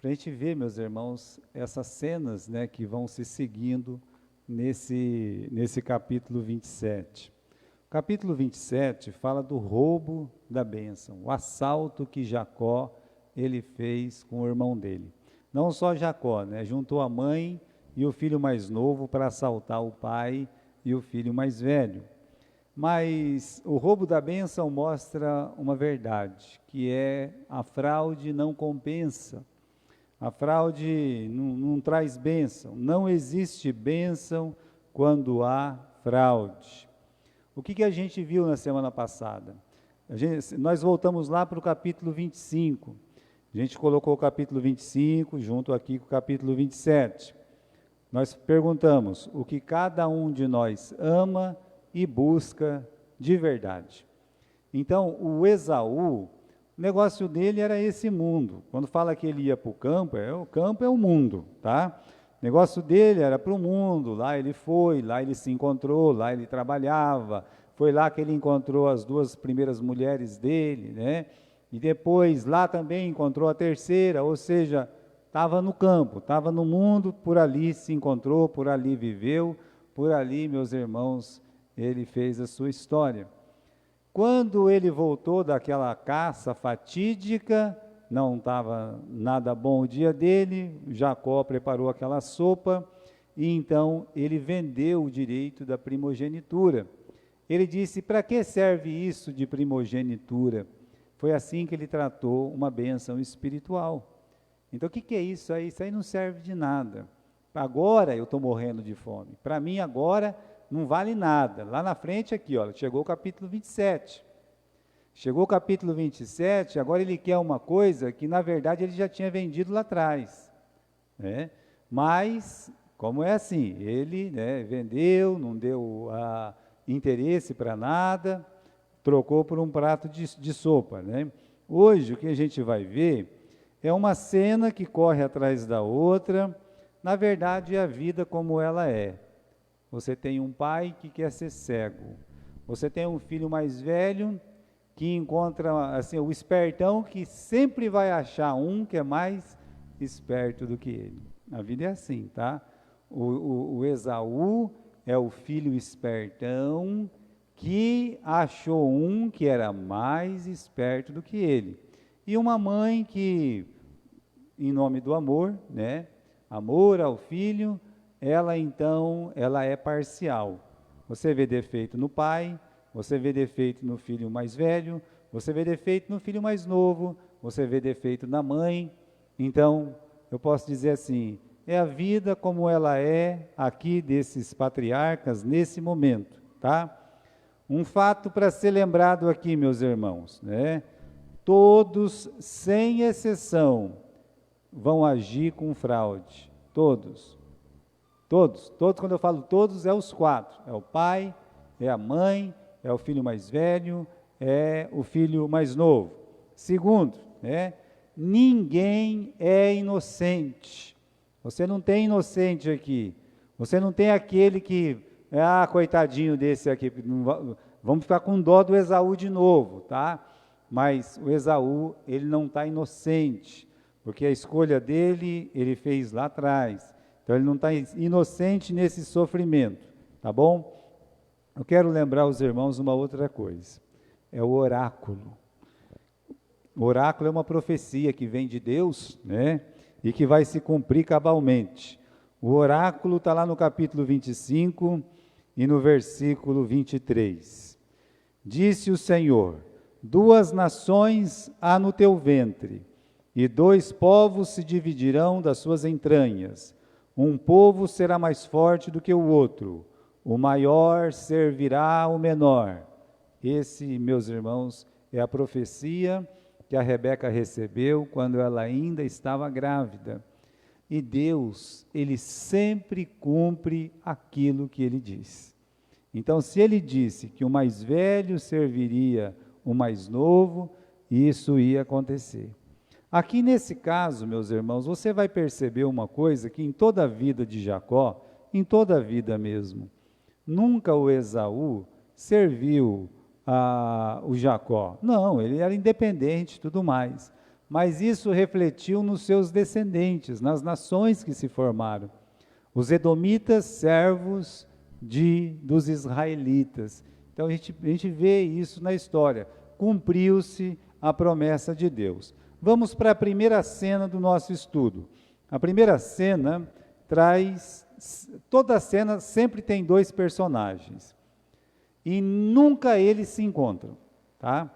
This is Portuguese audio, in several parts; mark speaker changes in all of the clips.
Speaker 1: para a gente ver, meus irmãos, essas cenas, né, que vão se seguindo nesse capítulo 27. O capítulo 27 fala do roubo da bênção, o assalto que Jacó ele fez com o irmão dele. Não só Jacó, né, juntou a mãe e o filho mais novo para assaltar o pai e o filho mais velho. Mas o roubo da bênção mostra uma verdade, que é a fraude não compensa. A fraude não traz bênção. Não existe bênção quando há fraude. O que a gente viu na semana passada? Nós voltamos lá para o capítulo 25. A gente colocou o capítulo 25 junto aqui com o capítulo 27. Nós perguntamos o que cada um de nós ama e busca de verdade. Então, o Esaú, o negócio dele era esse mundo. Quando fala que ele ia para o campo é o mundo, tá? O negócio dele era para o mundo, lá ele foi, lá ele se encontrou, lá ele trabalhava, foi lá que ele encontrou as duas primeiras mulheres dele, né? E depois lá também encontrou a terceira, ou seja, estava no campo, estava no mundo, por ali se encontrou, por ali viveu, por ali, meus irmãos, ele fez a sua história. Quando ele voltou daquela caça fatídica, não estava nada bom o dia dele, Jacó preparou aquela sopa, e então ele vendeu o direito da primogenitura. Ele disse, para que serve isso de primogenitura? Foi assim que ele tratou uma bênção espiritual. Então o que é isso aí? Isso aí não serve de nada. Agora eu estou morrendo de fome. Para mim agora não vale nada. Lá na frente aqui, ó, chegou o capítulo 27. Chegou o capítulo 27, agora ele quer uma coisa que na verdade ele já tinha vendido lá atrás, né? Mas, como é assim, ele, né, vendeu, não deu interesse para nada, trocou por um prato de sopa, né? Hoje o que a gente vai ver é uma cena que corre atrás da outra, na verdade é a vida como ela é. Você tem um pai que quer ser cego, você tem um filho mais velho que encontra assim, o espertão que sempre vai achar um que é mais esperto do que ele. A vida é assim, tá? O Esaú é o filho espertão que achou um que era mais esperto do que ele. E uma mãe que, em nome do amor, né? Amor ao filho, ela é parcial. Você vê defeito no pai, você vê defeito no filho mais velho, você vê defeito no filho mais novo, você vê defeito na mãe. Então, eu posso dizer assim, é a vida como ela é aqui desses patriarcas nesse momento, tá? Um fato para ser lembrado aqui, meus irmãos, né? Todos, sem exceção, vão agir com fraude. Todos, quando eu falo todos, é os quatro. É o pai, é a mãe, é o filho mais velho, é o filho mais novo. Segundo, né? Ninguém é inocente. Você não tem inocente aqui. Você não tem aquele que, coitadinho desse aqui, vamos ficar com dó do Esaú de novo, tá? Mas o Esaú, ele não está inocente, porque a escolha dele, ele fez lá atrás. Então ele não está inocente nesse sofrimento, tá bom? Eu quero lembrar os irmãos uma outra coisa, é o oráculo. O oráculo é uma profecia que vem de Deus, né? E que vai se cumprir cabalmente. O oráculo está lá no capítulo 25 e no versículo 23. Disse o Senhor, 2 nações há no teu ventre, e 2 povos se dividirão das suas entranhas. Um povo será mais forte do que o outro, o maior servirá ao menor. Esse, meus irmãos, é a profecia que a Rebeca recebeu quando ela ainda estava grávida. E Deus, ele sempre cumpre aquilo que ele diz. Então, se ele disse que o mais velho serviria o mais novo, isso ia acontecer. Aqui nesse caso, meus irmãos, você vai perceber uma coisa que em toda a vida de Jacó, em toda a vida mesmo, nunca o Esaú serviu o Jacó. Não, ele era independente e tudo mais. mas isso refletiu nos seus descendentes, nas nações que se formaram. Os edomitas, servos dos israelitas. Então a gente vê isso na história. Cumpriu-se a promessa de Deus. Vamos para a primeira cena do nosso estudo. A primeira cena toda cena sempre tem dois personagens. E nunca eles se encontram, tá?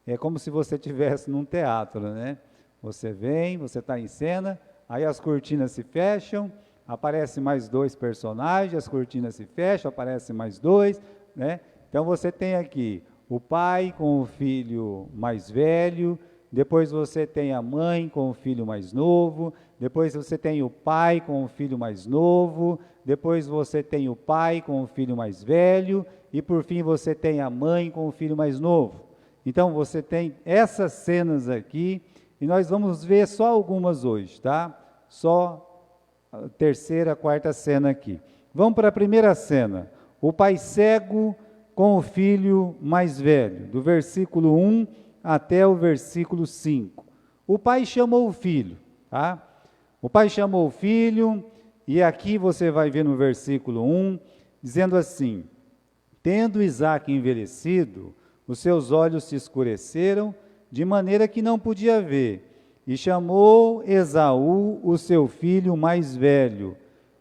Speaker 1: É como se você estivesse num teatro, né? Você vem, você está em cena, aí as cortinas se fecham, aparecem mais dois personagens, as cortinas se fecham, aparecem mais dois, né? Então você tem aqui o pai com o filho mais velho, depois você tem a mãe com o filho mais novo, depois você tem o pai com o filho mais novo, depois você tem o pai com o filho mais velho, e por fim você tem a mãe com o filho mais novo. Então você tem essas cenas aqui, e nós vamos ver só algumas hoje, tá? Só a terceira, quarta cena aqui. Vamos para a primeira cena. O pai cego com o filho mais velho, do versículo 1 até o versículo 5. O pai chamou o filho, tá? O pai chamou o filho, e aqui você vai ver no versículo 1, dizendo assim: tendo Isaque envelhecido, os seus olhos se escureceram, de maneira que não podia ver. E chamou Esaú, o seu filho mais velho.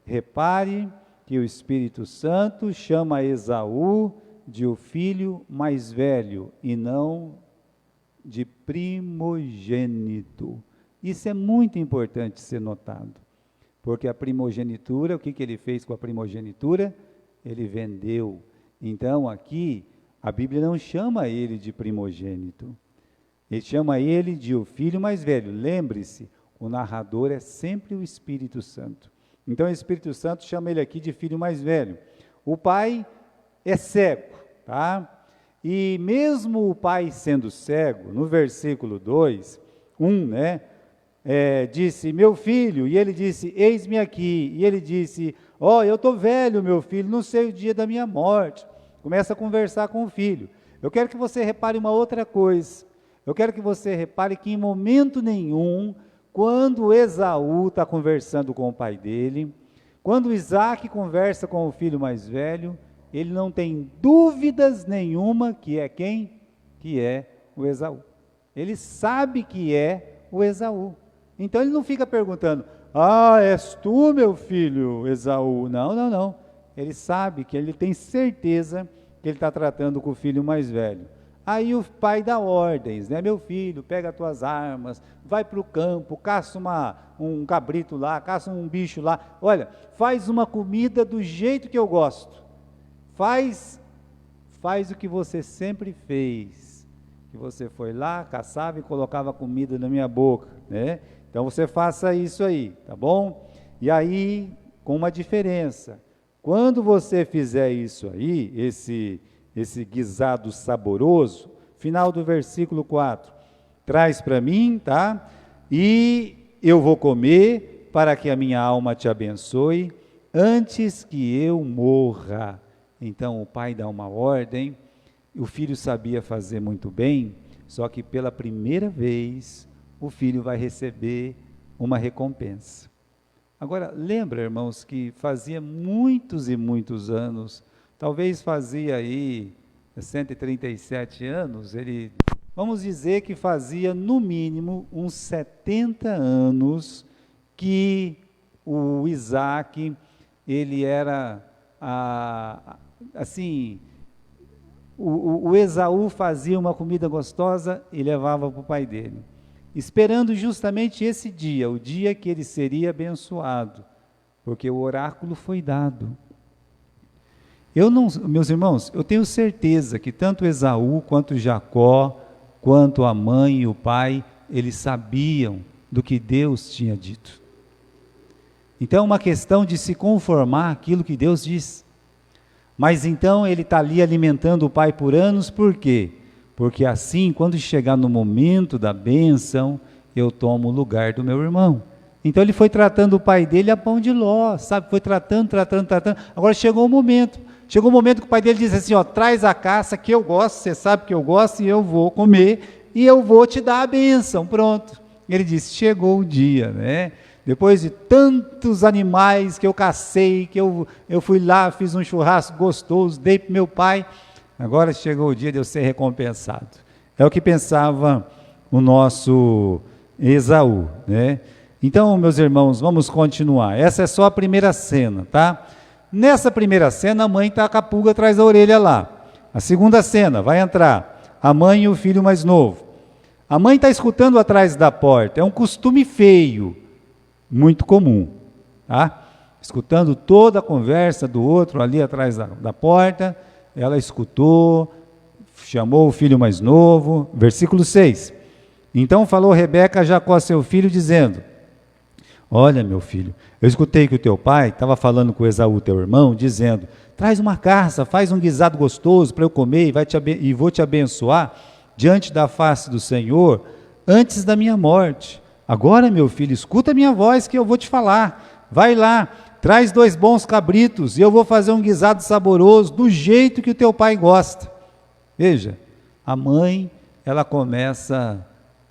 Speaker 1: Repare que o Espírito Santo chama Esaú de o filho mais velho, e não de primogênito. Isso é muito importante ser notado, porque a primogenitura, o que ele fez com a primogenitura? Ele vendeu. Então aqui, a Bíblia não chama ele de primogênito, ele chama ele de o filho mais velho. Lembre-se, o narrador é sempre o Espírito Santo. Então o Espírito Santo chama ele aqui de filho mais velho. O pai é cego, tá? E mesmo o pai sendo cego, no versículo 2, 1, né? Disse, meu filho, e ele disse, eis-me aqui. E ele disse, eu estou velho, meu filho, não sei o dia da minha morte. Começa a conversar com o filho. Eu quero que você repare uma outra coisa. Eu quero que você repare que em momento nenhum, quando Esaú está conversando com o pai dele, quando Isaque conversa com o filho mais velho, ele não tem dúvidas nenhuma que é quem? Que é o Esaú. Ele sabe que é o Esaú. Então ele não fica perguntando, és tu, meu filho, Esaú? Não. Ele sabe que ele tem certeza que ele está tratando com o filho mais velho. Aí o pai dá ordens, né? Meu filho, pega as tuas armas, vai para o campo, caça um cabrito lá, caça um bicho lá. Olha, faz uma comida do jeito que eu gosto. Faz o que você sempre fez, que você foi lá, caçava e colocava comida na minha boca, né? Então você faça isso aí, tá bom? E aí, com uma diferença, quando você fizer isso aí, esse guisado saboroso, final do versículo 4, traz para mim, tá? E eu vou comer para que a minha alma te abençoe, antes que eu morra. Então o pai dá uma ordem, o filho sabia fazer muito bem, só que pela primeira vez o filho vai receber uma recompensa. Agora, lembra, irmãos, que fazia muitos e muitos anos, talvez fazia aí 137 anos, vamos dizer que fazia no mínimo uns 70 anos que o Isaque, ele era, assim, o Esaú fazia uma comida gostosa e levava para o pai dele, esperando justamente esse dia, o dia que ele seria abençoado, porque o oráculo foi dado. Meus irmãos, eu tenho certeza que tanto Esaú, quanto Jacó, quanto a mãe e o pai, eles sabiam do que Deus tinha dito. Então é uma questão de se conformar àquilo que Deus diz. Mas então ele está ali alimentando o pai por anos, por quê? Porque assim, quando chegar no momento da bênção, eu tomo o lugar do meu irmão. Então ele foi tratando o pai dele a pão de ló, sabe? Foi tratando. Agora chegou o momento que o pai dele disse assim, traz a caça que eu gosto, você sabe que eu gosto e eu vou comer, e eu vou te dar a bênção, pronto. Ele disse, chegou o dia, né? Depois de tantos animais que eu cacei, que eu fui lá, fiz um churrasco gostoso, dei para meu pai, agora chegou o dia de eu ser recompensado. É o que pensava o nosso Esaú, né? Então, meus irmãos, vamos continuar. Essa é só a primeira cena, tá? Nessa primeira cena, a mãe está com a pulga atrás da orelha lá. A segunda cena, vai entrar a mãe e o filho mais novo. A mãe está escutando atrás da porta, é um costume feio, muito comum, tá? Escutando toda a conversa do outro ali atrás da porta, ela escutou, chamou o filho mais novo, versículo 6. Então falou Rebeca a Jacó, seu filho, dizendo, olha, meu filho, eu escutei que o teu pai estava falando com Esaú, teu irmão, dizendo, traz uma caça, faz um guisado gostoso para eu comer e vou te abençoar diante da face do Senhor antes da minha morte. Agora, meu filho, escuta a minha voz que eu vou te falar. Vai lá, traz 2 bons cabritos e eu vou fazer um guisado saboroso do jeito que o teu pai gosta. Veja, a mãe, ela começa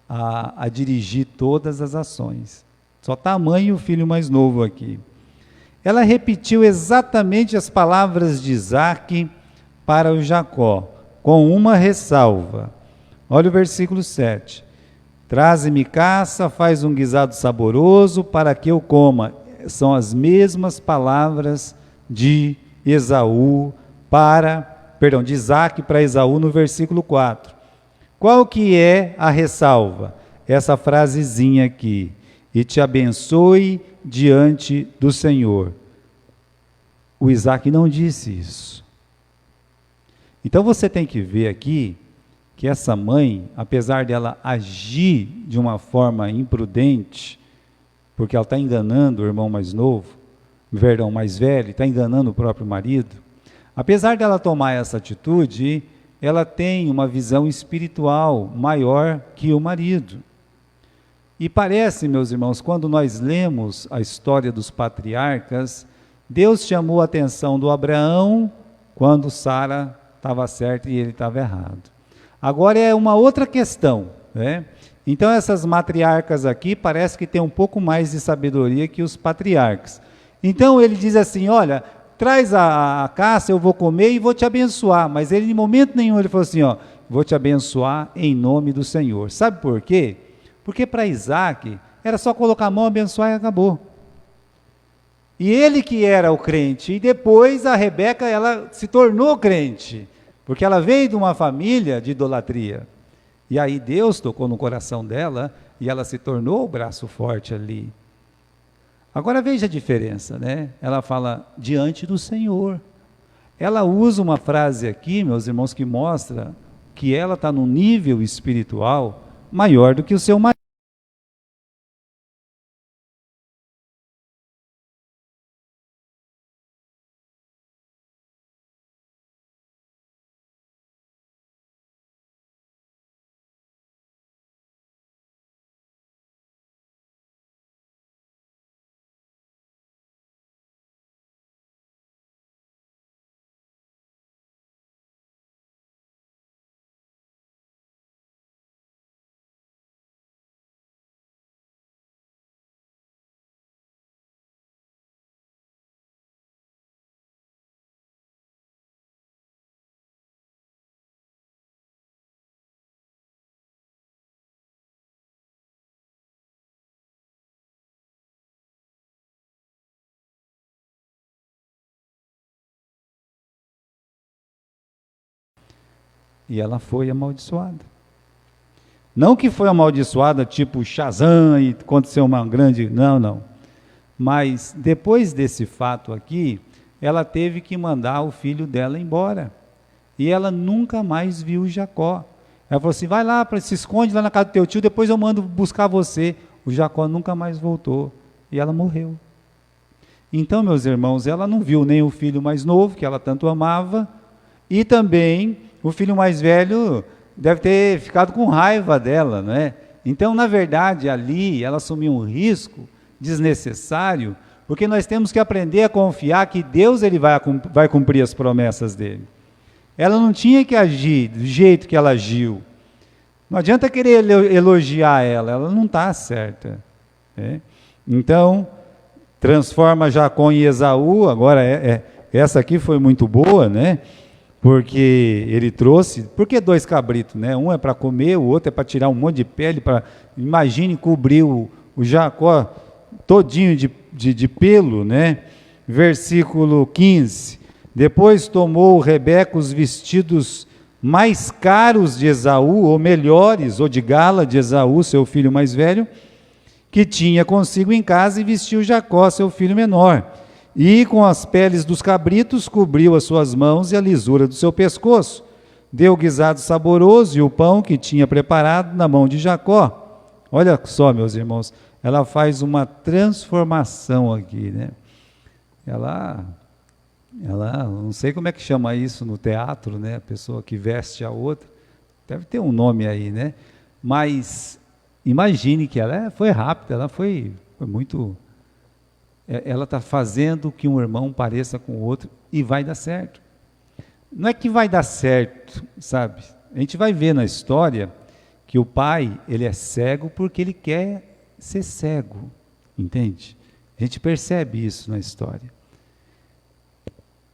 Speaker 1: a dirigir todas as ações. Só está a mãe e o filho mais novo aqui. Ela repetiu exatamente as palavras de Isaque para o Jacó, com uma ressalva. Olha o versículo 7. Traze-me caça, faz um guisado saboroso para que eu coma. São as mesmas palavras de de Isaque para Esaú no versículo 4. Qual que é a ressalva? Essa frasezinha aqui. E te abençoe diante do Senhor. O Isaque não disse isso. Então você tem que ver aqui que essa mãe, apesar dela agir de uma forma imprudente, porque ela está enganando o irmão mais novo, mais velho, está enganando o próprio marido, apesar dela tomar essa atitude, ela tem uma visão espiritual maior que o marido. E parece, meus irmãos, quando nós lemos a história dos patriarcas, Deus chamou a atenção do Abraão quando Sara estava certa e ele estava errado. Agora é uma outra questão, né? Então essas matriarcas aqui parece que tem um pouco mais de sabedoria que os patriarcas. Então ele diz assim, olha, traz a caça, eu vou comer e vou te abençoar. Mas ele, em momento nenhum, ele falou assim, ó, vou te abençoar em nome do Senhor. Sabe por quê? Porque para Isaque era só colocar a mão, abençoar e acabou. E ele que era o crente, e depois a Rebeca, ela se tornou crente, porque ela veio de uma família de idolatria. E aí Deus tocou no coração dela, e ela se tornou o braço forte ali. Agora veja a diferença, né? Ela fala, diante do Senhor. Ela usa uma frase aqui, meus irmãos, que mostra que ela está num nível espiritual maior do que o seu marido. E ela foi amaldiçoada. Não que foi amaldiçoada tipo Shazam e aconteceu uma grande... Não. Mas depois desse fato aqui, ela teve que mandar o filho dela embora. E ela nunca mais viu Jacó. Ela falou assim, vai lá, se esconde lá na casa do teu tio, depois eu mando buscar você. O Jacó nunca mais voltou. E ela morreu. Então, meus irmãos, ela não viu nem o filho mais novo, que ela tanto amava, e também o filho mais velho deve ter ficado com raiva dela, não é? Então, na verdade, ali ela assumiu um risco desnecessário, porque nós temos que aprender a confiar que Deus ele vai cumprir as promessas dele. Ela não tinha que agir do jeito que ela agiu, Não adianta querer elogiar ela não está certa. Né? Então, transforma Jacó em Esaú. Agora, essa aqui foi muito boa, né? Porque ele trouxe, por que 2 cabritos, né? Um é para comer, o outro é para tirar um monte de pele, imagine cobrir o Jacó todinho de pelo, né? Versículo 15, depois tomou Rebeca os vestidos mais caros de Esaú, ou melhores, ou de gala de Esaú, seu filho mais velho, que tinha consigo em casa, e vestiu Jacó, seu filho menor. E com as peles dos cabritos cobriu as suas mãos e a lisura do seu pescoço. Deu guisado saboroso e o pão que tinha preparado na mão de Jacó. Olha só, meus irmãos, ela faz uma transformação aqui, né? Ela, não sei como é que chama isso no teatro, né? A pessoa que veste a outra, deve ter um nome aí, né? Mas imagine que ela foi rápida, ela foi muito... Ela está fazendo que um irmão pareça com o outro e vai dar certo. Não é que vai dar certo, sabe? A gente vai ver na história que o pai, ele é cego porque ele quer ser cego, entende? A gente percebe isso na história.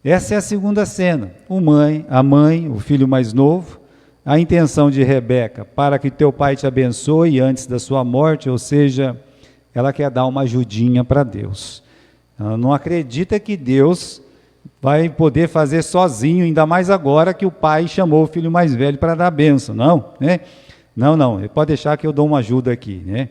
Speaker 1: Essa é a segunda cena. A mãe, o filho mais novo, a intenção de Rebeca, para que teu pai te abençoe antes da sua morte, ou seja, ela quer dar uma ajudinha para Deus. Ela não acredita que Deus vai poder fazer sozinho, ainda mais agora que o pai chamou o filho mais velho para dar a bênção. Não, né? Não, ele pode deixar que eu dou uma ajuda aqui, né?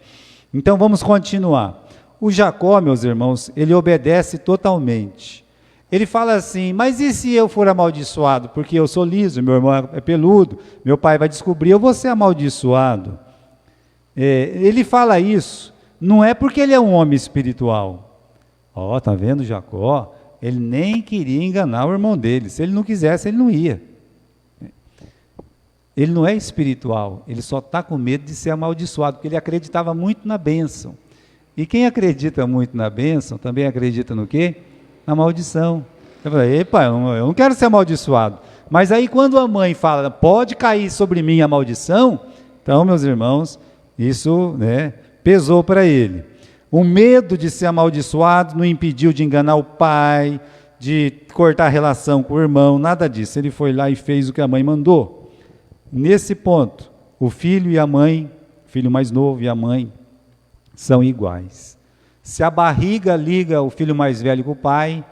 Speaker 1: Então vamos continuar. O Jacó, meus irmãos, ele obedece totalmente. Ele fala assim, mas e se eu for amaldiçoado? Porque eu sou liso, meu irmão é peludo, meu pai vai descobrir, eu vou ser amaldiçoado. Ele fala isso, não é porque ele é um homem espiritual. Tá vendo Jacó? Ele nem queria enganar o irmão dele. Se ele não quisesse, ele não ia. Ele não é espiritual, ele só está com medo de ser amaldiçoado, porque ele acreditava muito na bênção. E quem acredita muito na bênção, também acredita no quê? Na maldição. Eu falei, epa, eu não quero ser amaldiçoado. Mas aí quando a mãe fala, pode cair sobre mim a maldição, então, meus irmãos, isso, né, pesou para ele. O medo de ser amaldiçoado não impediu de enganar o pai, de cortar a relação com o irmão, nada disso. Ele foi lá e fez o que a mãe mandou. Nesse ponto, o filho e a mãe, o filho mais novo e a mãe, são iguais. Se a barriga liga o filho mais velho com o pai,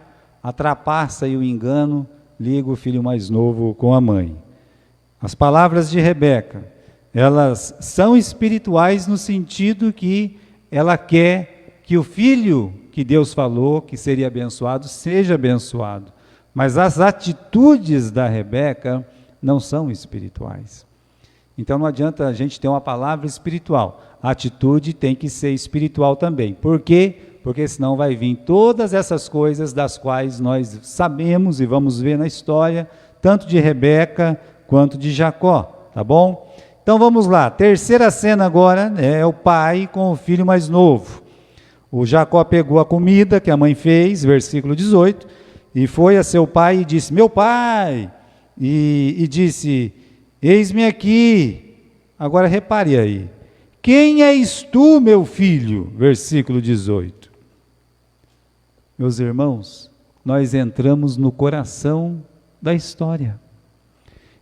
Speaker 1: a trapaça e o engano liga o filho mais novo com a mãe. As palavras de Rebeca, elas são espirituais no sentido que ela quer que o filho que Deus falou que seria abençoado, seja abençoado. Mas as atitudes da Rebeca não são espirituais. Então não adianta a gente ter uma palavra espiritual. A atitude tem que ser espiritual também. Por quê? Porque senão vai vir todas essas coisas das quais nós sabemos e vamos ver na história, tanto de Rebeca quanto de Jacó, tá bom? Então vamos lá, terceira cena agora é o pai com o filho mais novo. O Jacó pegou a comida que a mãe fez, versículo 18, e foi a seu pai e disse, meu pai, e disse, eis-me aqui. Agora repare aí, quem és tu, meu filho? Versículo 18. Meus irmãos, nós entramos no coração da história.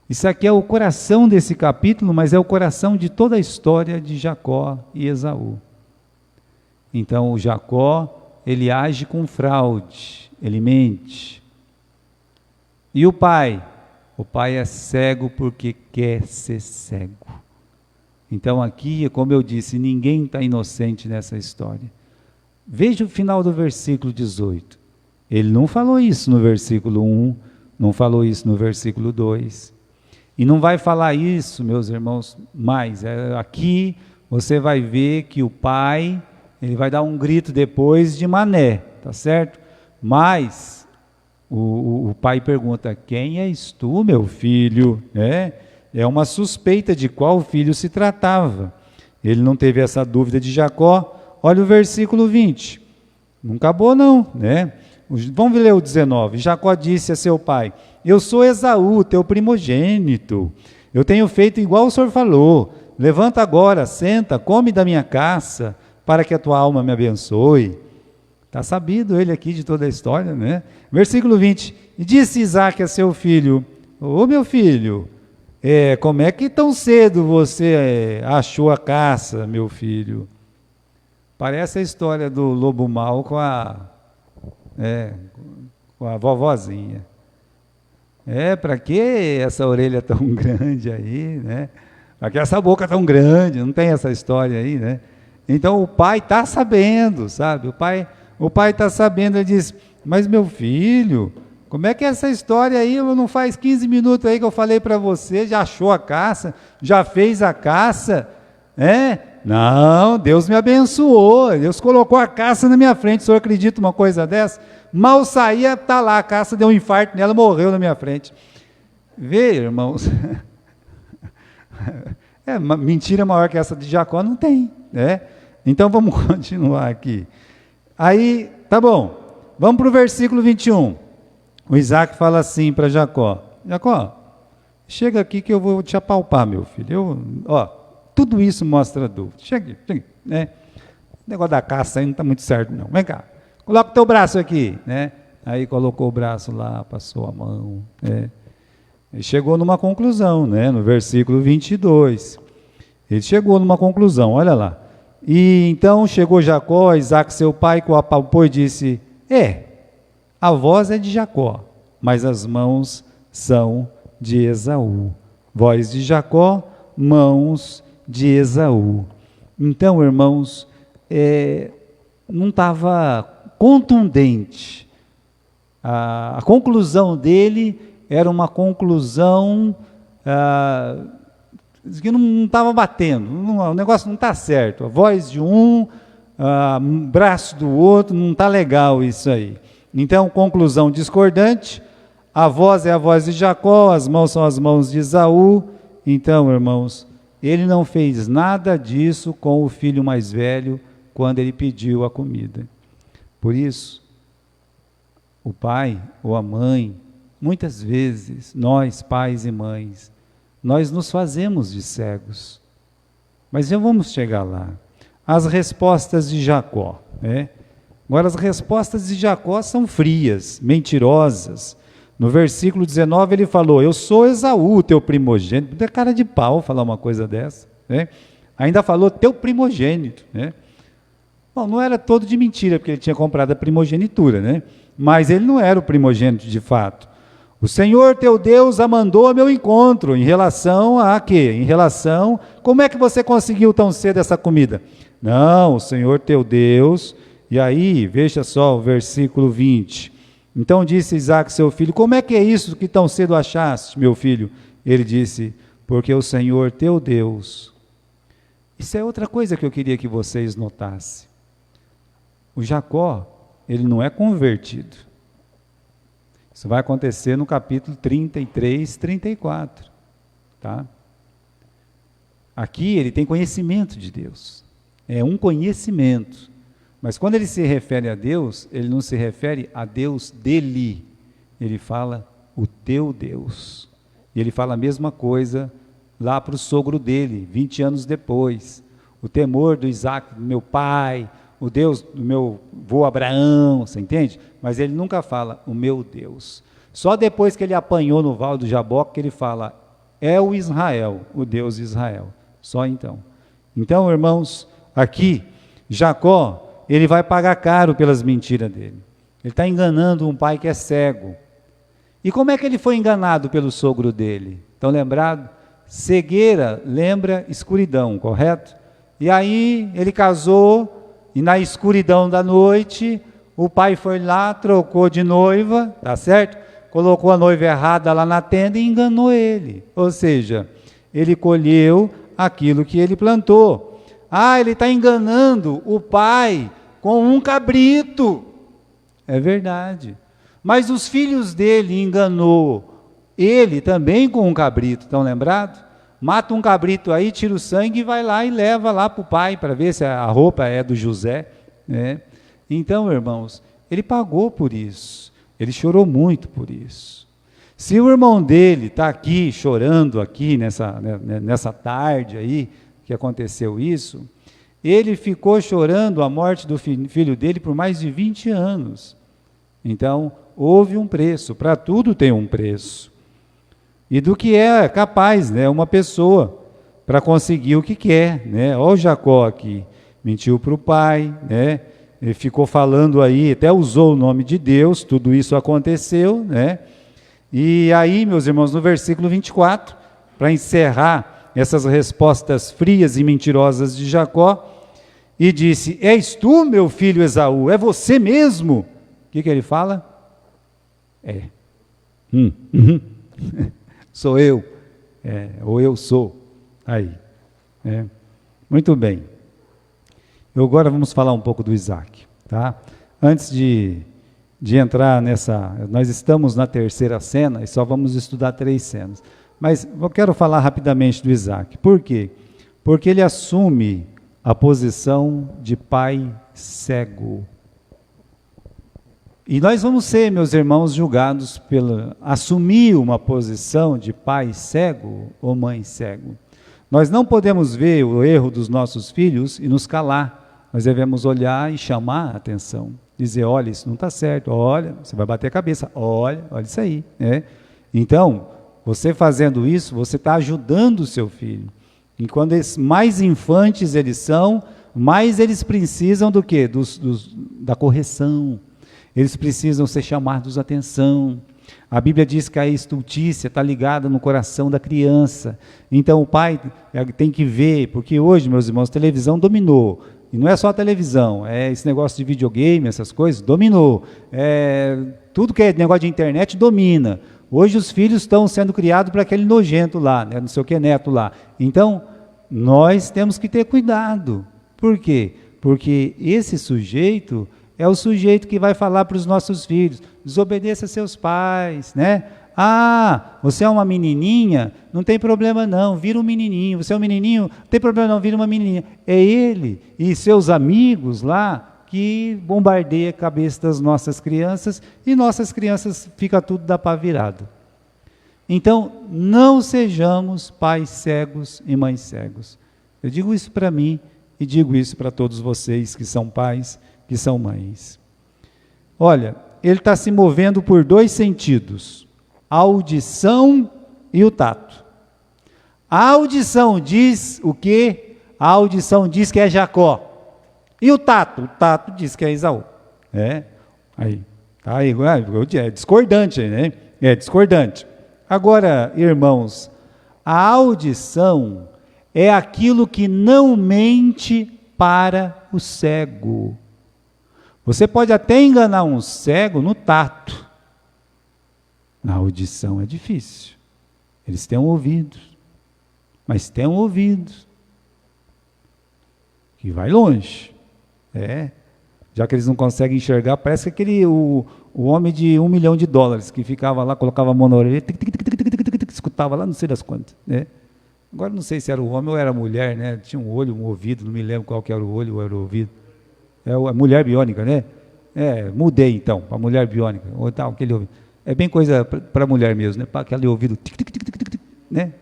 Speaker 1: Isso aqui é o coração desse capítulo, mas é o coração de toda a história de Jacó e Esaú. Então, o Jacó, ele age com fraude, ele mente. E o pai? O pai é cego porque quer ser cego. Então, aqui, como eu disse, ninguém está inocente nessa história. Veja o final do versículo 18. Ele não falou isso no versículo 1, não falou isso no versículo 2. E não vai falar isso, meus irmãos, mais. Aqui você vai ver que o pai, ele vai dar um grito depois de mané, tá certo? Mas o pai pergunta, quem és tu, meu filho? É uma suspeita de qual filho se tratava. Ele não teve essa dúvida de Jacó. Olha o versículo 20. Não acabou não, né? Vamos ler o 19. Jacó disse a seu pai, eu sou Esaú, teu primogênito. Eu tenho feito igual o senhor falou. levanta agora, senta, come da minha caça, para que a tua alma me abençoe. Está sabido ele aqui de toda a história, né? Versículo 20, e disse Isaque a seu filho, ô meu filho, como é que tão cedo você achou a caça, meu filho? Parece a história do lobo mau com a vovozinha. Para que essa orelha tão grande aí, né? Para que essa boca tão grande? Não tem essa história aí, né? Então o pai está sabendo, sabe? O pai está sabendo, ele diz, mas meu filho, como é que é essa história aí? Não faz 15 minutos aí que eu falei para você, já achou a caça? Já fez a caça? Não, Deus me abençoou, Deus colocou a caça na minha frente, o senhor acredita uma coisa dessa? Mal saía, está lá, a caça deu um infarto nela, morreu na minha frente. Vê, irmãos, mentira maior que essa de Jacó não tem, né? Então vamos continuar aqui. Aí, tá bom, vamos para o versículo 21. O Isaque fala assim para Jacó, Jacó, chega aqui que eu vou te apalpar, meu filho. Tudo isso mostra dúvida. Chega aqui, né? O negócio da caça aí não está muito certo, não. Vem cá, coloca o teu braço aqui, né? Aí colocou o braço lá, passou a mão, né? E chegou numa conclusão, né? No versículo 22. Ele chegou numa conclusão, olha lá. E então chegou Jacó, Isaque seu pai, que o apalpou e disse, a voz é de Jacó, mas as mãos são de Esaú. Voz de Jacó, mãos de Esaú. Então, irmãos, não estava contundente. A conclusão dele era uma conclusão que não estava batendo, o negócio não está certo. A voz de um, braço do outro, não está legal isso aí. Então, conclusão discordante, a voz é a voz de Jacó, as mãos são as mãos de Esaú. Então, irmãos, ele não fez nada disso com o filho mais velho quando ele pediu a comida. Por isso, o pai ou a mãe, muitas vezes, nós, pais e mães, nós nos fazemos de cegos. Mas já vamos chegar lá. As respostas de Jacó, né? Agora, as respostas de Jacó são frias, mentirosas. No versículo 19 ele falou, eu sou Esaú, teu primogênito. É cara de pau falar uma coisa dessa, né? Ainda falou teu primogênito, né? Bom, não era todo de mentira, porque ele tinha comprado a primogenitura, né? Mas ele não era o primogênito de fato. O Senhor teu Deus a mandou ao meu encontro, em relação a quê? Em relação, como é que você conseguiu tão cedo essa comida? Não, o Senhor teu Deus, e aí, veja só o versículo 20. Então disse Isaque seu filho, como é que é isso que tão cedo achaste, meu filho? Ele disse, porque o Senhor teu Deus. Isso é outra coisa que eu queria que vocês notassem. O Jacó, ele não é convertido. Isso vai acontecer no capítulo 33, 34. Tá? Aqui ele tem conhecimento de Deus. É um conhecimento. Mas quando ele se refere a Deus, ele não se refere a Deus dele. Ele fala o teu Deus. E ele fala a mesma coisa lá para o sogro dele, 20 anos depois. O temor do Isaque, do meu pai, o Deus do meu avô Abraão, você entende? Mas ele nunca fala o meu Deus. Só depois que ele apanhou no Vale do Jaboque que ele fala, é o Israel, o Deus de Israel. Só então. Então, irmãos, aqui, Jacó, ele vai pagar caro pelas mentiras dele. Ele está enganando um pai que é cego. E como é que ele foi enganado pelo sogro dele? Estão lembrados? Cegueira lembra escuridão, correto? E aí ele casou, e na escuridão da noite, o pai foi lá, trocou de noiva, tá certo? Colocou a noiva errada lá na tenda e enganou ele. Ou seja, ele colheu aquilo que ele plantou. Ele está enganando o pai com um cabrito. É verdade. Mas os filhos dele enganou ele também com um cabrito, estão lembrados? Mata um cabrito aí, tira o sangue e vai lá e leva lá para o pai, para ver se a roupa é do José, né? Então, irmãos, ele pagou por isso. Ele chorou muito por isso. Se o irmão dele está aqui chorando aqui nessa tarde aí que aconteceu isso, ele ficou chorando a morte do filho dele por mais de 20 anos. Então, houve um preço, para tudo tem um preço. E do que é capaz, né, uma pessoa para conseguir o que quer, né? Olha o Jacó aqui, mentiu para o pai, né? Ele ficou falando aí, até usou o nome de Deus, tudo isso aconteceu, né? E aí, meus irmãos, no versículo 24, para encerrar essas respostas frias e mentirosas de Jacó, e disse: és tu, meu filho Esaú, é você mesmo? O que ele fala? Sou eu, ou eu sou, aí. Muito bem. Agora vamos falar um pouco do Isaac, tá? Antes de entrar nós estamos na terceira cena e só vamos estudar 3 cenas. Mas eu quero falar rapidamente do Isaac. Por quê? Porque ele assume a posição de pai cego. E nós vamos ser, meus irmãos, julgados pelo assumir uma posição de pai cego ou mãe cego. Nós não podemos ver o erro dos nossos filhos e nos calar. Nós devemos olhar e chamar a atenção. Dizer: olha, isso não está certo, olha, você vai bater a cabeça, olha isso aí. Então, você fazendo isso, você está ajudando o seu filho. E quando mais infantes eles são, mais eles precisam do quê? Da correção. Eles precisam ser chamados a atenção. A Bíblia diz que a estultícia está ligada no coração da criança. Então o pai tem que ver, porque hoje, meus irmãos, a televisão dominou. E não é só a televisão, esse negócio de videogame, essas coisas, dominou. Tudo que é negócio de internet domina. Hoje os filhos estão sendo criados para aquele nojento lá, não sei o que, neto lá. Então, nós temos que ter cuidado. Por quê? Porque esse sujeito é o sujeito que vai falar para os nossos filhos: desobedeça seus pais, né? Ah, você é uma menininha? Não tem problema não, vira um menininho. Você é um menininho? Não tem problema não, vira uma menininha. É ele e seus amigos lá que bombardeia a cabeça das nossas crianças, e nossas crianças fica tudo da pá virado. Então, não sejamos pais cegos e mães cegos. Eu digo isso para mim e digo isso para todos vocês que são pais, que são mães. Olha, ele está se movendo por 2 sentidos: a audição e o tato. A audição diz o quê? A audição diz que é Jacó. E o tato? O tato diz que é Esaú. É discordante, né? É discordante. Agora, irmãos, a audição é aquilo que não mente para o cego. Você pode até enganar um cego no tato. Na audição é difícil. Eles têm um ouvido, mas tem um ouvido que vai longe. Já que eles não conseguem enxergar, parece que o homem de $1 milhão que ficava lá, colocava a mão na orelha, escutava lá, não sei das quantas. Agora não sei se era o homem ou era a mulher, né? Tinha um olho, um ouvido, não me lembro qual que era o olho ou era o ouvido. É a mulher biônica, né? Mudei então, para a mulher biônica. Ou tal, aquele ouvido. É bem coisa para a mulher mesmo, né? Para aquele ouvido, né?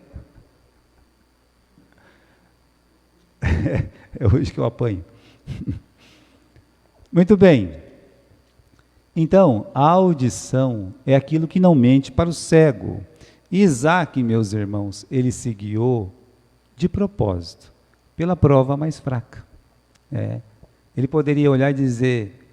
Speaker 1: É hoje que eu apanho. Muito bem. Então, a audição é aquilo que não mente para o cego. Isaac, meus irmãos, ele se guiou de propósito, pela prova mais fraca. Ele poderia olhar e dizer: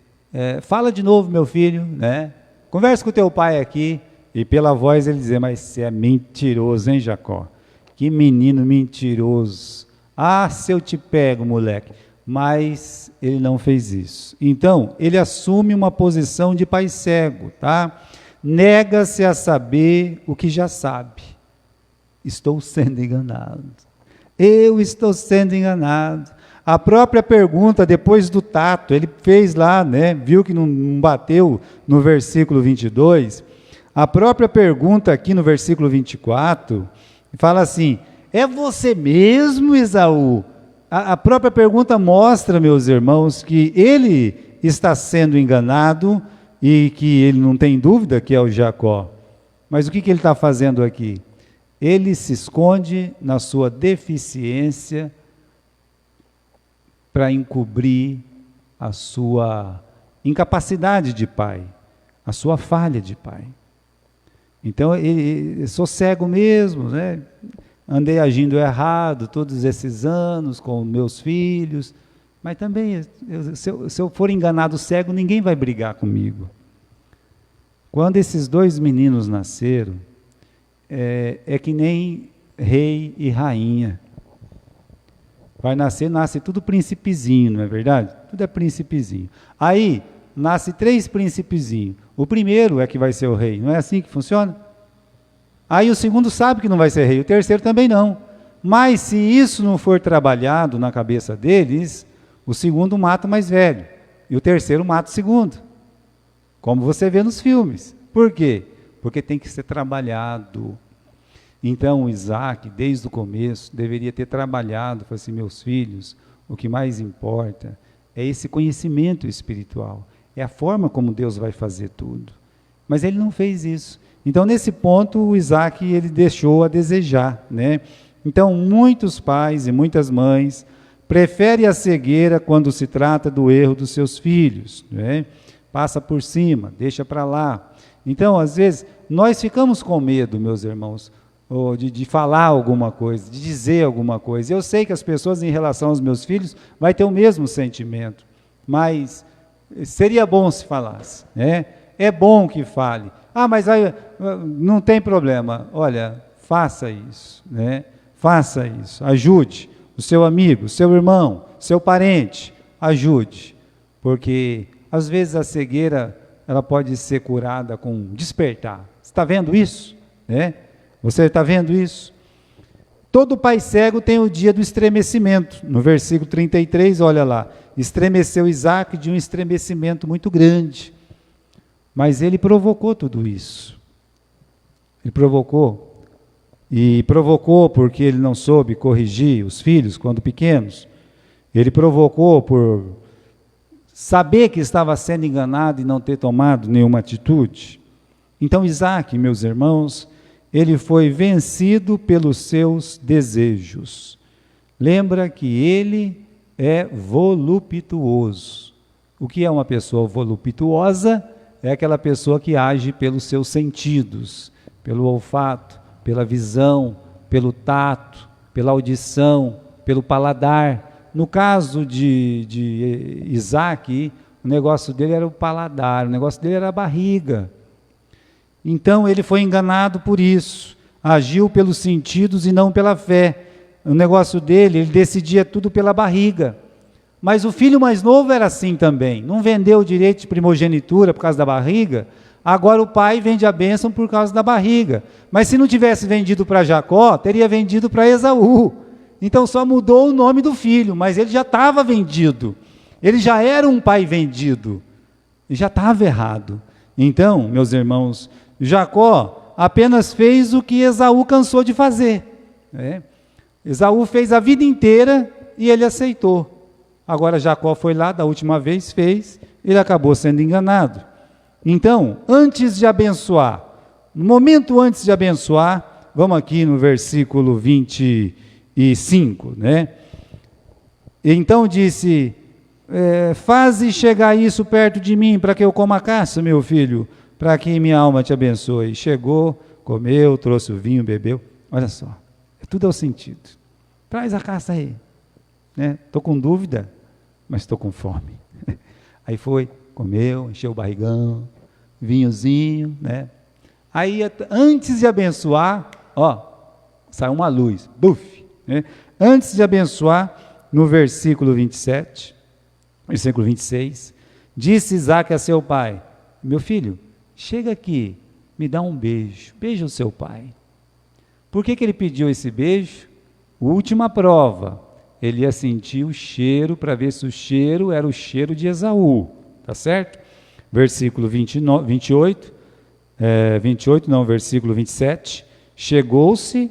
Speaker 1: fala de novo, meu filho, né? Conversa com o teu pai aqui. E pela voz ele dizer: mas você é mentiroso, hein, Jacó? Que menino mentiroso. Ah, se eu te pego, moleque. Mas ele não fez isso. Então, ele assume uma posição de pai cego, tá? Nega-se a saber o que já sabe. Estou sendo enganado. Eu estou sendo enganado. A própria pergunta, depois do tato, ele fez lá, né? Viu que não bateu no versículo 22. A própria pergunta aqui no versículo 24, fala assim: é você mesmo, Esaú? A própria pergunta mostra, meus irmãos, que ele está sendo enganado e que ele não tem dúvida que é o Jacó. Mas o que ele está fazendo aqui? Ele se esconde na sua deficiência para encobrir a sua incapacidade de pai, a sua falha de pai. Então, eu sou cego mesmo, né? Andei agindo errado todos esses anos com meus filhos, mas também, se eu for enganado cego, ninguém vai brigar comigo. Quando esses 2 meninos nasceram, é que nem rei e rainha. Vai nascer, nasce tudo príncipezinho, não é verdade? Tudo é príncipezinho. Aí, nasce 3 príncipezinhos. O primeiro é que vai ser o rei, não é assim que funciona? Aí o segundo sabe que não vai ser rei, o terceiro também não. Mas se isso não for trabalhado na cabeça deles, o segundo mata o mais velho, e o terceiro mata o segundo. Como você vê nos filmes. Por quê? Porque tem que ser trabalhado. Então, o Isaac, desde o começo, deveria ter trabalhado, falou assim, meus filhos, o que mais importa é esse conhecimento espiritual, é a forma como Deus vai fazer tudo. Mas ele não fez isso. Então, nesse ponto, o Isaac, ele deixou a desejar, né? Então, muitos pais e muitas mães preferem a cegueira quando se trata do erro dos seus filhos, né? Passa por cima, deixa para lá. Então, às vezes, nós ficamos com medo, meus irmãos, de falar alguma coisa, de dizer alguma coisa. Eu sei que as pessoas, em relação aos meus filhos, vai ter o mesmo sentimento, mas seria bom se falasse, né? É bom que fale. Ah, mas aí não tem problema. Olha, faça isso, né? Faça isso, ajude o seu amigo, o seu irmão, seu parente, ajude, porque às vezes a cegueira ela pode ser curada com despertar. Você está vendo isso? Né? Você está vendo isso? Todo pai cego tem o dia do estremecimento. No versículo 33, olha lá, estremeceu Isaac de um estremecimento muito grande. Mas ele provocou tudo isso. Ele provocou. E provocou porque ele não soube corrigir os filhos quando pequenos. Ele provocou por saber que estava sendo enganado e não ter tomado nenhuma atitude. Então Isaac, meus irmãos, ele foi vencido pelos seus desejos. Lembra que ele é voluptuoso. O que é uma pessoa voluptuosa? É aquela pessoa que age pelos seus sentidos, pelo olfato, pela visão, pelo tato, pela audição, pelo paladar. No caso de Isaac, o negócio dele era o paladar, o negócio dele era a barriga. Então ele foi enganado por isso, agiu pelos sentidos e não pela fé. O negócio dele, ele decidia tudo pela barriga. Mas o filho mais novo era assim também, não vendeu o direito de primogenitura por causa da barriga, agora o pai vende a bênção por causa da barriga. Mas se não tivesse vendido para Jacó, teria vendido para Esaú. Então só mudou o nome do filho, mas ele já estava vendido. Ele já era um pai vendido. E já estava errado. Então, meus irmãos, Jacó apenas fez o que Esaú cansou de fazer. Né? Esaú fez a vida inteira e ele aceitou. Agora Jacó foi lá, da última vez fez, ele acabou sendo enganado. Então, antes de abençoar, no momento antes de abençoar, vamos aqui no versículo 25, né? Então disse, faze chegar isso perto de mim, para que eu coma a caça, meu filho, para que minha alma te abençoe. Chegou, comeu, trouxe o vinho, bebeu. Olha só, tudo é o sentido. Traz a caça aí. Estou com dúvida, mas estou com fome. Aí foi, comeu, encheu o barrigão, vinhozinho, né? Aí, antes de abençoar, saiu uma luz, buf, né? Antes de abençoar, no versículo 27, versículo 26, disse Isaac a seu pai, meu filho, chega aqui, me dá um beijo, beija o seu pai. Por que ele pediu esse beijo? Última prova, ele ia sentir o cheiro, para ver se o cheiro era o cheiro de Esaú, tá certo? Versículo 28, versículo 27, chegou-se,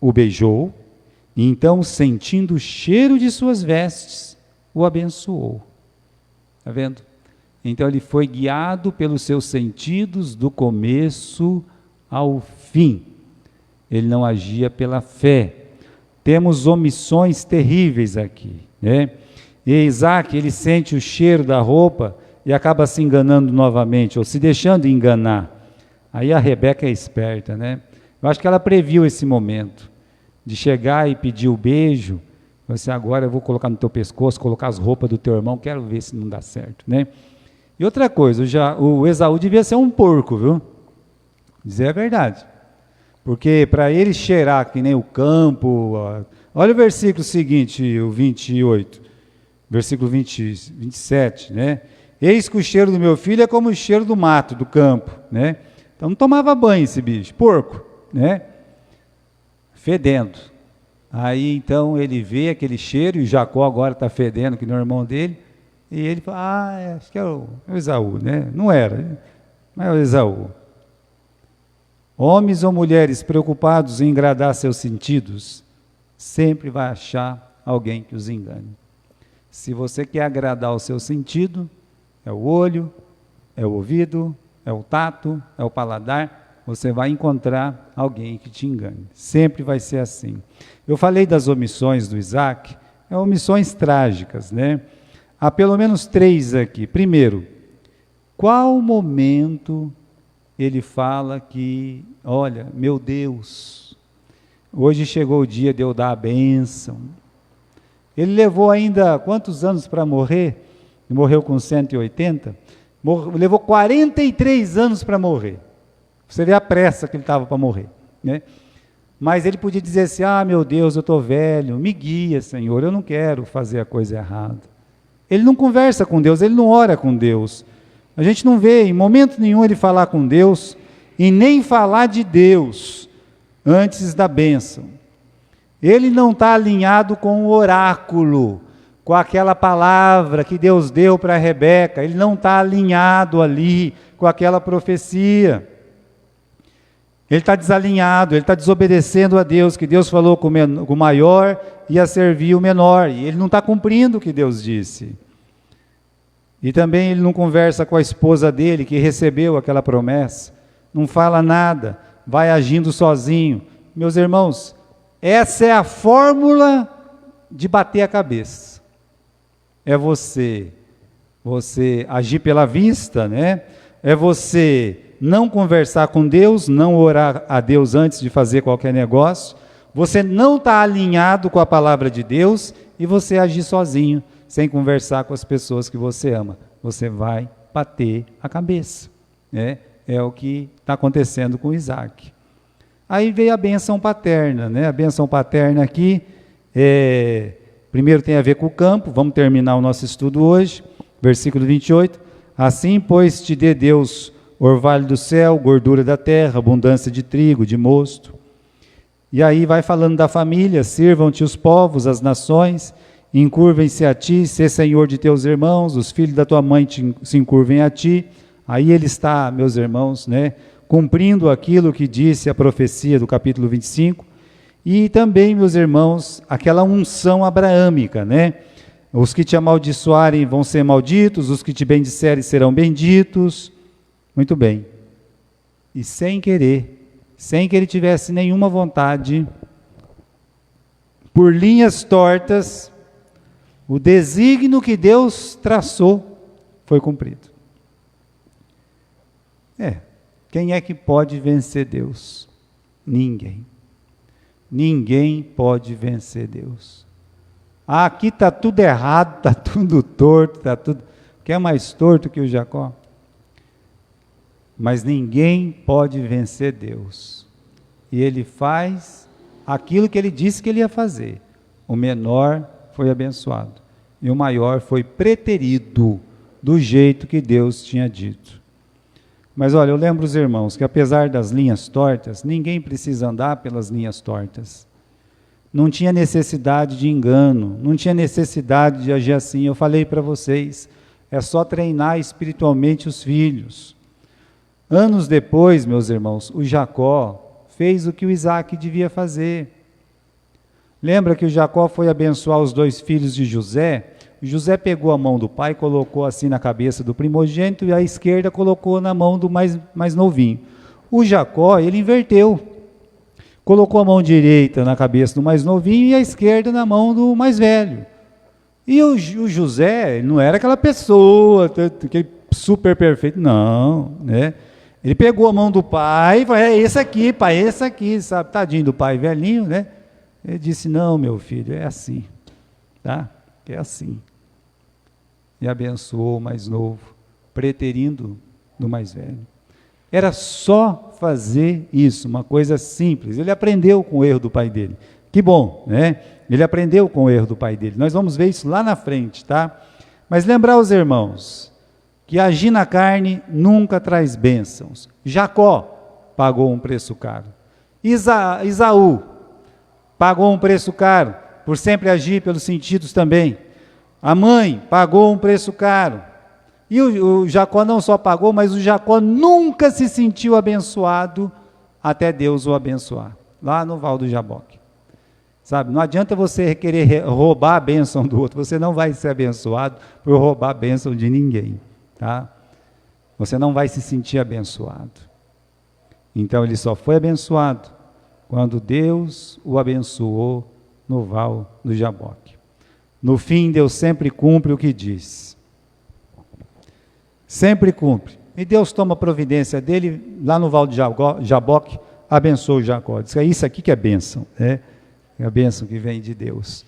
Speaker 1: o beijou, e então, sentindo o cheiro de suas vestes, o abençoou. Está vendo? Então ele foi guiado pelos seus sentidos do começo ao fim. Ele não agia pela fé. Temos omissões terríveis aqui, né? E Isaac, ele sente o cheiro da roupa e acaba se enganando novamente, ou se deixando enganar. Aí a Rebeca é esperta, né? Eu acho que ela previu esse momento de chegar e pedir o beijo. Você, agora eu vou colocar no teu pescoço, colocar as roupas do teu irmão, quero ver se não dá certo, né? E outra coisa, o Esaú devia ser um porco, viu? Dizer a verdade. Porque para ele cheirar que nem o campo, olha o versículo seguinte, o 28, versículo 27, né? Eis que o cheiro do meu filho é como o cheiro do mato, do campo, né? Então não tomava banho esse bicho, porco, né? Fedendo. Aí então ele vê aquele cheiro, e Jacó agora está fedendo, que no irmão dele, e ele fala, acho que é o Esaú, né? Não era, mas é o Esaú. Homens ou mulheres preocupados em agradar seus sentidos, sempre vai achar alguém que os engane. Se você quer agradar o seu sentido, é o olho, é o ouvido, é o tato, é o paladar, você vai encontrar alguém que te engane. Sempre vai ser assim. Eu falei das omissões do Isaac, omissões trágicas, né? Há pelo menos 3 aqui. Primeiro, qual momento ele fala que, olha, meu Deus, hoje chegou o dia de eu dar a bênção. Ele levou ainda quantos anos para morrer? Ele morreu com 180. Levou 43 anos para morrer. Você vê a pressa que ele estava para morrer, né? Mas ele podia dizer assim, meu Deus, eu estou velho, me guia, Senhor, eu não quero fazer a coisa errada. Ele não conversa com Deus, ele não ora com Deus. A gente não vê em momento nenhum ele falar com Deus e nem falar de Deus antes da bênção. Ele não está alinhado com o oráculo, com aquela palavra que Deus deu para Rebeca. Ele não está alinhado ali com aquela profecia. Ele está desalinhado, ele está desobedecendo a Deus, que Deus falou com o maior ia servir o menor. E ele não está cumprindo o que Deus disse. E também ele não conversa com a esposa dele, que recebeu aquela promessa, não fala nada, vai agindo sozinho. Meus irmãos, essa é a fórmula de bater a cabeça. É você agir pela vista, né? É você não conversar com Deus, não orar a Deus antes de fazer qualquer negócio, você não está alinhado com a palavra de Deus e você agir sozinho, sem conversar com as pessoas que você ama. Você vai bater a cabeça, né? É o que está acontecendo com Isaac. Aí veio a bênção paterna, né? A bênção paterna aqui, primeiro tem a ver com o campo, vamos terminar o nosso estudo hoje, versículo 28, assim, pois, te dê Deus orvalho do céu, gordura da terra, abundância de trigo, de mosto. E aí vai falando da família, sirvam-te os povos, as nações, encurvem-se a ti, sê senhor de teus irmãos, os filhos da tua mãe se encurvem a ti. Aí ele está, meus irmãos, né, cumprindo aquilo que disse a profecia do capítulo 25, e também, meus irmãos, aquela unção abraâmica, né? Os que te amaldiçoarem vão ser malditos, os que te bendisserem serão benditos. Muito bem. E sem querer, sem que ele tivesse nenhuma vontade, por linhas tortas, o desígnio que Deus traçou foi cumprido. Quem é que pode vencer Deus? Ninguém. Ninguém pode vencer Deus. Aqui está tudo errado, está tudo torto, está tudo... Quer mais torto que o Jacó? Mas ninguém pode vencer Deus. E ele faz aquilo que ele disse que ele ia fazer. O menor foi abençoado. E o maior foi preterido do jeito que Deus tinha dito. Mas olha, eu lembro os irmãos que apesar das linhas tortas, ninguém precisa andar pelas linhas tortas. Não tinha necessidade de engano, não tinha necessidade de agir assim. Eu falei para vocês, é só treinar espiritualmente os filhos. Anos depois, meus irmãos, o Jacó fez o que o Isaac devia fazer. Lembra que o Jacó foi abençoar os 2 filhos de José? José pegou a mão do pai, colocou assim na cabeça do primogênito e a esquerda colocou na mão do mais novinho. O Jacó, ele inverteu. Colocou a mão direita na cabeça do mais novinho e a esquerda na mão do mais velho. E o José não era aquela pessoa, aquele super perfeito, não, né? Ele pegou a mão do pai e falou, é esse aqui, pai, esse aqui, sabe? Tadinho do pai velhinho, né? Ele disse, não, meu filho, é assim, tá? É assim. E abençoou o mais novo, preterindo do mais velho. Era só fazer isso, uma coisa simples. Ele aprendeu com o erro do pai dele. Que bom, né? Ele aprendeu com o erro do pai dele. Nós vamos ver isso lá na frente, tá? Mas lembrar os irmãos que agir na carne nunca traz bênçãos. Jacó pagou um preço caro. Isaú pagou um preço caro por sempre agir pelos sentidos também. A mãe pagou um preço caro. E o Jacó não só pagou, mas o Jacó nunca se sentiu abençoado até Deus o abençoar. Lá no Val do Jaboque. Sabe, não adianta você querer roubar a bênção do outro. Você não vai ser abençoado por roubar a bênção de ninguém. Tá? Você não vai se sentir abençoado. Então ele só foi abençoado quando Deus o abençoou no Val do Jaboque. No fim, Deus sempre cumpre o que diz. Sempre cumpre. E Deus toma providência dele, lá no Val de Jaboque, abençoa o Jacó. Diz que é isso aqui que é bênção, né? É a bênção que vem de Deus.